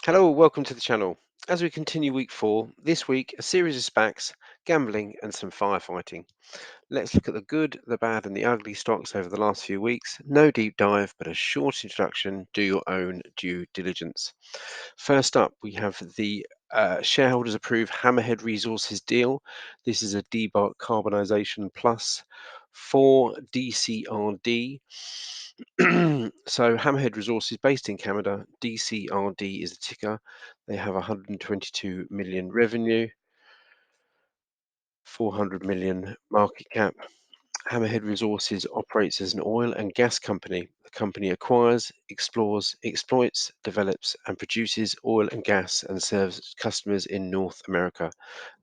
Hello, welcome to the channel. As we continue week 4, this week a series of SPACs, gambling and some firefighting. Let's look at the good, the bad and the ugly stocks over the last few weeks. No deep dive, but a short introduction. Do your own due diligence. First up, we have the shareholders approved Hammerhead Resources deal. This is a Decarbonization Plus for DCRD. So Hammerhead Resources based in Canada, DCRD is the ticker. They have 122 million revenue, 400 million market cap. Hammerhead Resources operates as an oil and gas company. The company acquires, explores, exploits, develops, and produces oil and gas and serves customers in North America.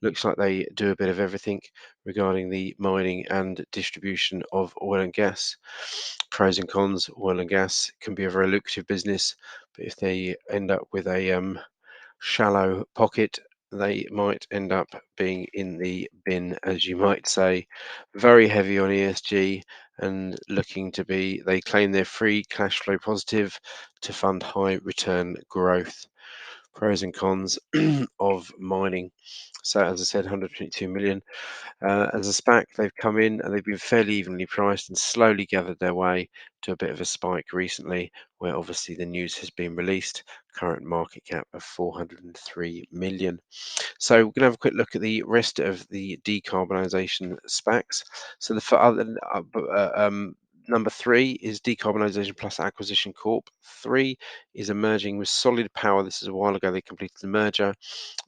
Looks like they do a bit of everything regarding the mining and distribution of oil and gas. Pros and cons: oil and gas can be a very lucrative business, but if they end up with a shallow pocket, they might end up being in the bin, as you might say. Very heavy on ESG and looking to be, they claim they're free cash flow positive to fund high return growth. Pros and cons of mining. So, as I said, 122 million. As a SPAC, they've come in and they've been fairly evenly priced and slowly gathered their way to a bit of a spike recently, where obviously the news has been released. Current market cap of 403 million. So we're going to have a quick look at the rest of the decarbonisation SPACs. So number 3 is Decarbonization Plus Acquisition Corp. 3 is emerging with Solid Power. This is a while ago they completed the merger.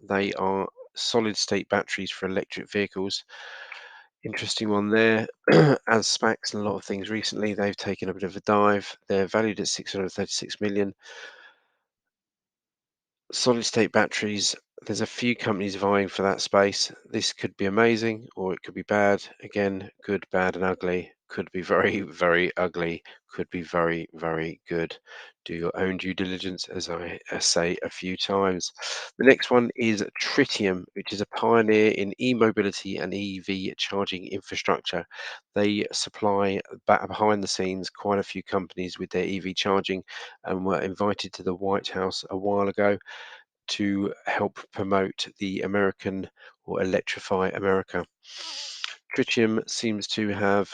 They are solid state batteries for electric vehicles. Interesting one there. As SPACs and a lot of things recently, they've taken a bit of a dive. They're valued at 636 million. Solid state batteries, there's a few companies vying for that space. This could be amazing or it could be bad. Again, good, bad, and ugly. Could be very, very ugly. Could be very, very good. Do your own due diligence, as I say a few times. The next one is Tritium, which is a pioneer in e-mobility and EV charging infrastructure. They supply behind the scenes quite a few companies with their EV charging and were invited to the White House a while ago to help promote the American or electrify America. Tritium seems to have,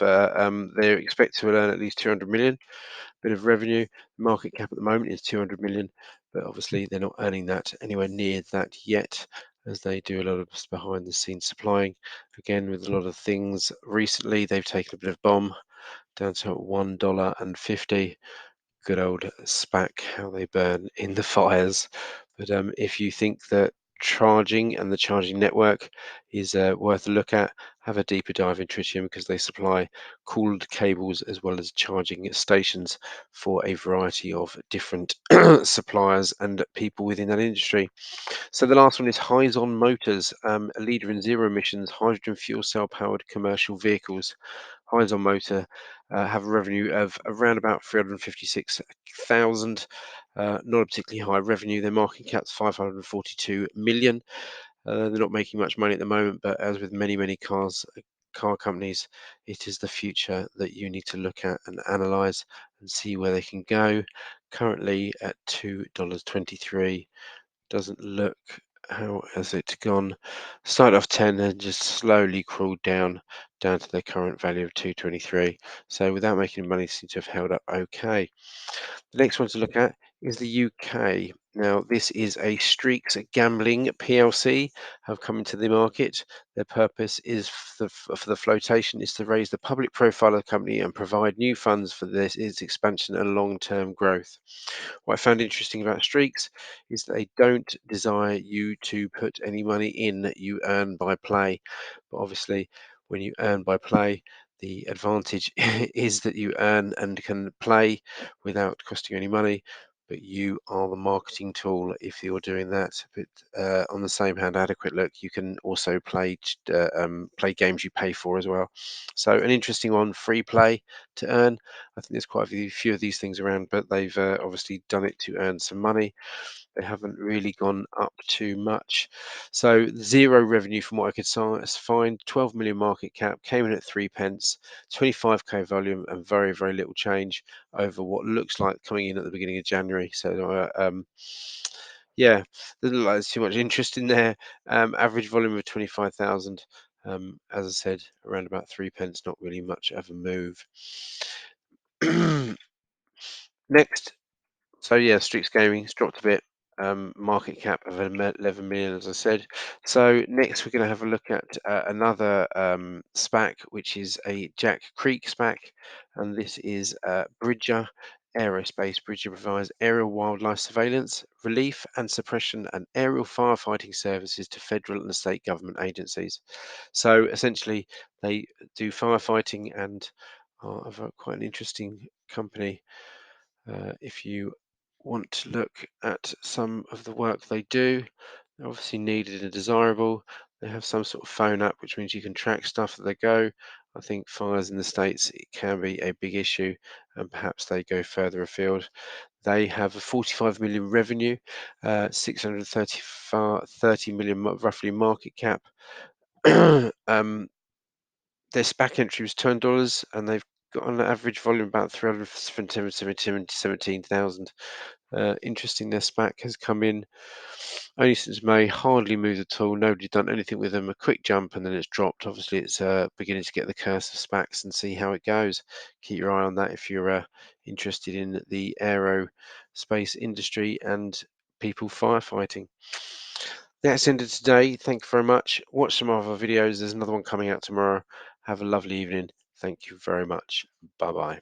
they expect to earn at least 200 million, bit of revenue. The market cap at the moment is 200 million, but obviously they're not earning that anywhere near that yet, as they do a lot of behind the scenes supplying. Again, with a lot of things recently, they've taken a bit of bomb down to $1.50. Good old SPAC, how they burn in the fires. But if you think that charging and the charging network is worth a look at, have a deeper dive in Tritium because they supply cooled cables as well as charging stations for a variety of different suppliers and people within that industry. So the last one is Hyzon Motors, a leader in zero emissions hydrogen fuel cell powered commercial vehicles. Hyzon Motor have a revenue of around about 356,000. Not a particularly high revenue. Their market cap's 542 million. They're not making much money at the moment, but as with many car companies, it is the future that you need to look at and analyze and see where they can go. Currently at $2.23. Doesn't look, how has it gone? Started off 10 and just slowly crawled down to their current value of 223. So without making money, seem to have held up okay. The next one to look at is the UK. Now, this is a Streaks Gambling PLC have come into the market. Their purpose is for the flotation is to raise the public profile of the company and provide new funds for its expansion and long-term growth. What I found interesting about Streaks is that they don't desire you to put any money in that you earn by play. But obviously, when you earn by play, the advantage is that you earn and can play without costing you any money. But you are the marketing tool if you're doing that. But on the same hand, I had a quick look. You can also play games you pay for as well. So an interesting one, free play to earn. I think there's quite a few of these things around, but they've obviously done it to earn some money. They haven't really gone up too much. So zero revenue from what I could find. 12 million market cap, came in at 3 pence, 25k volume, and very, very little change over what looks like coming in at the beginning of January. So Yeah, doesn't look like there's too much interest in there. Average volume of 25,000. As I said, around about 3 pence, not really much of a move. Next, so yeah, Strix Gaming's dropped a bit. Market cap of 11 million, as I said. So next, we're going to have a look at another SPAC, which is a Jack Creek SPAC, and this is Bridger Aerospace. Bridger provides aerial wildlife surveillance, relief and suppression, and aerial firefighting services to federal and state government agencies. So essentially, they do firefighting and are quite an interesting company. If you want to look at some of the work they do, they're obviously needed and desirable. They have some sort of phone app, which means you can track stuff that they go. I think fires in the States, it can be a big issue, and perhaps they go further afield. They have a 45 million revenue, 630 million roughly market cap. um, their SPAC entry was $10, and they've got on average volume about 317,000. Interesting, their SPAC has come in only since May, hardly moved at all. Nobody done anything with them. A quick jump and then it's dropped. Obviously, it's beginning to get the curse of SPACs and see how it goes. Keep your eye on that if you're interested in the aerospace industry and people firefighting. That's ended today. Thank you very much. Watch some other videos. There's another one coming out tomorrow. Have a lovely evening. Thank you very much. Bye bye.